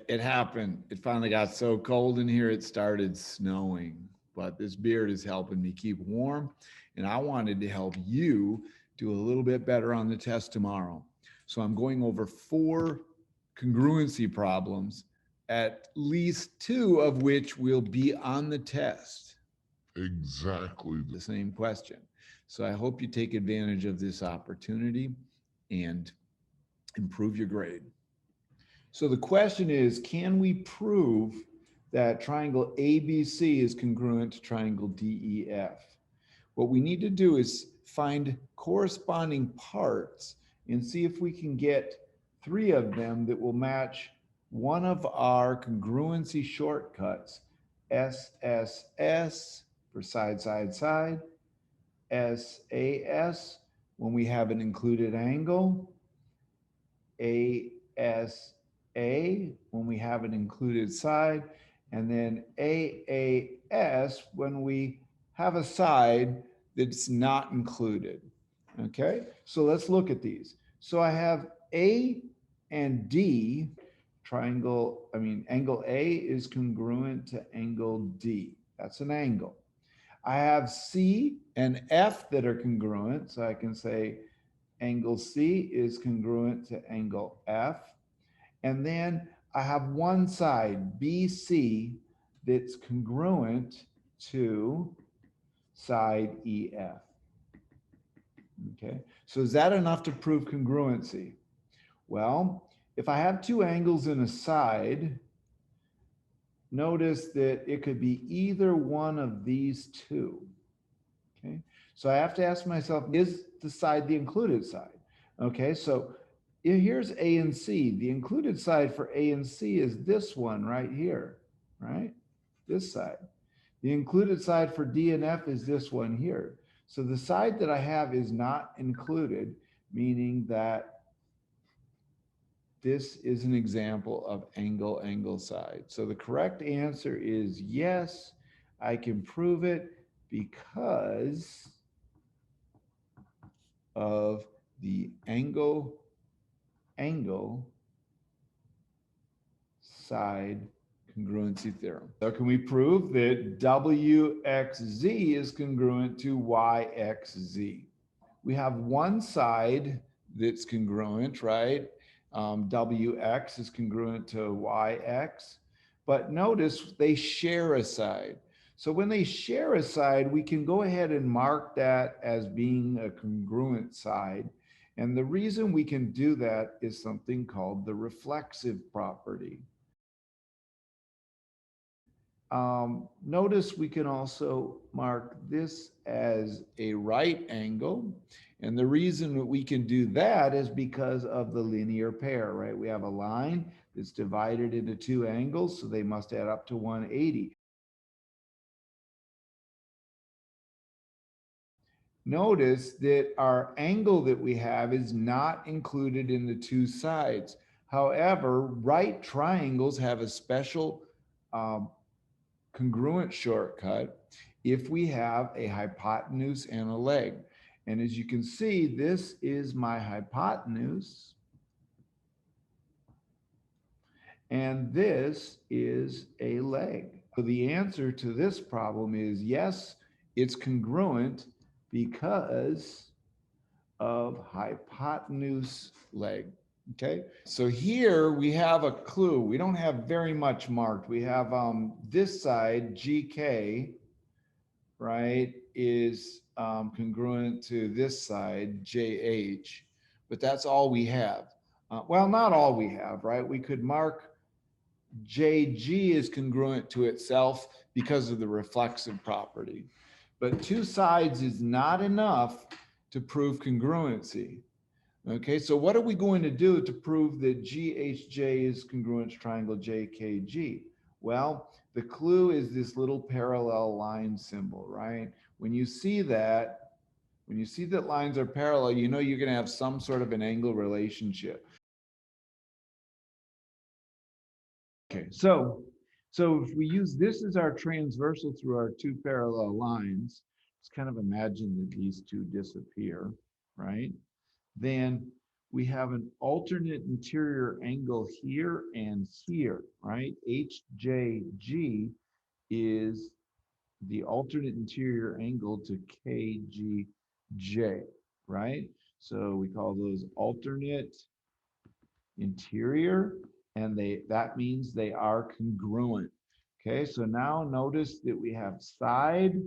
it happened. It finally got so cold in here, it started snowing. But this beard is helping me keep warm. And I wanted to help you do a little bit better on the test tomorrow. So I'm going over 4 congruency problems, at least 2 of which will be on the test. Exactly the same question. So I hope you take advantage of this opportunity and improve your grade. So the question is, can we prove that triangle ABC is congruent to triangle DEF? What we need to do is find corresponding parts and see if we can get 3 of them that will match one of our congruency shortcuts, SSS for side, side, side, SAS when we have an included angle, ASA when we have an included side, and then AAS when we have a side that's not included. Okay, so let's look at these. So I have A and D triangle, angle A is congruent to angle D. That's an angle. I have C and F that are congruent, so I can say angle C is congruent to angle F. And then I have one side, BC, that's congruent to side EF. Okay, so is that enough to prove congruency? Well, if I have 2 angles in a side, notice that it could be either one of these 2. Okay, so I have to ask myself, is the side the included side? Okay, so here's A and C. The included side for A and C is this one right here, right? This side. The included side for D and F is this one here. So the side that I have is not included, meaning that this is an example of angle side. So the correct answer is yes, I can prove it because of the angle side congruency theorem. So can we prove that WXZ is congruent to YXZ? We have one side that's congruent, right? WX is congruent to YX, but notice they share a side. So when they share a side, we can go ahead and mark that as being a congruent side. And the reason we can do that is something called the reflexive property. Notice we can also mark this as a right angle. And the reason that we can do that is because of the linear pair, right? We have a line that's divided into 2 angles, so they must add up to 180. Notice that our angle that we have is not included in the 2 sides. However, right triangles have a special congruent shortcut if we have a hypotenuse and a leg. And as you can see, this is my hypotenuse. And this is a leg. So the answer to this problem is yes, it's congruent because of hypotenuse leg. Okay, so here we have a clue. We don't have very much marked. We have this side, GK, right, is congruent to this side, JH, but that's all we have. Well, not all we have, right? We could mark JG is congruent to itself because of the reflexive property. But 2 sides is not enough to prove congruency. Okay, so what are we going to do to prove that GHJ is congruent to triangle JKG? Well, the clue is this little parallel line symbol, right? When you see that lines are parallel, you know you're going to have some sort of an angle relationship. Okay, so if we use this as our transversal through our 2 parallel lines, let's kind of imagine that these 2 disappear, right? Then we have an alternate interior angle here and here, right? HJG is the alternate interior angle to KGJ, right? So we call those alternate interior, and that means they are congruent. Okay, so now notice that we have side,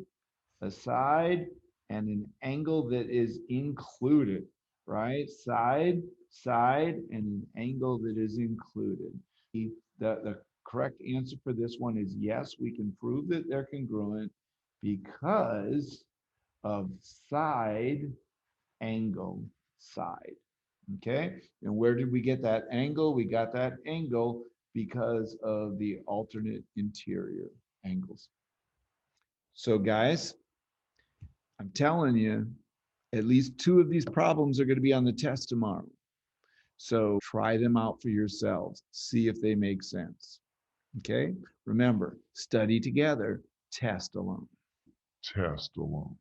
a side, and an angle that is included, right? Side, side, and an angle that is included. The correct answer for this one is yes, we can prove that they're congruent because of side, angle, side. Okay, and where did we get that angle? We got that angle because of the alternate interior angles. So guys, I'm telling you, at least two of these problems are going to be on the test tomorrow. So try them out for yourselves. See if they make sense. Okay? Remember, study together, test alone. Test alone.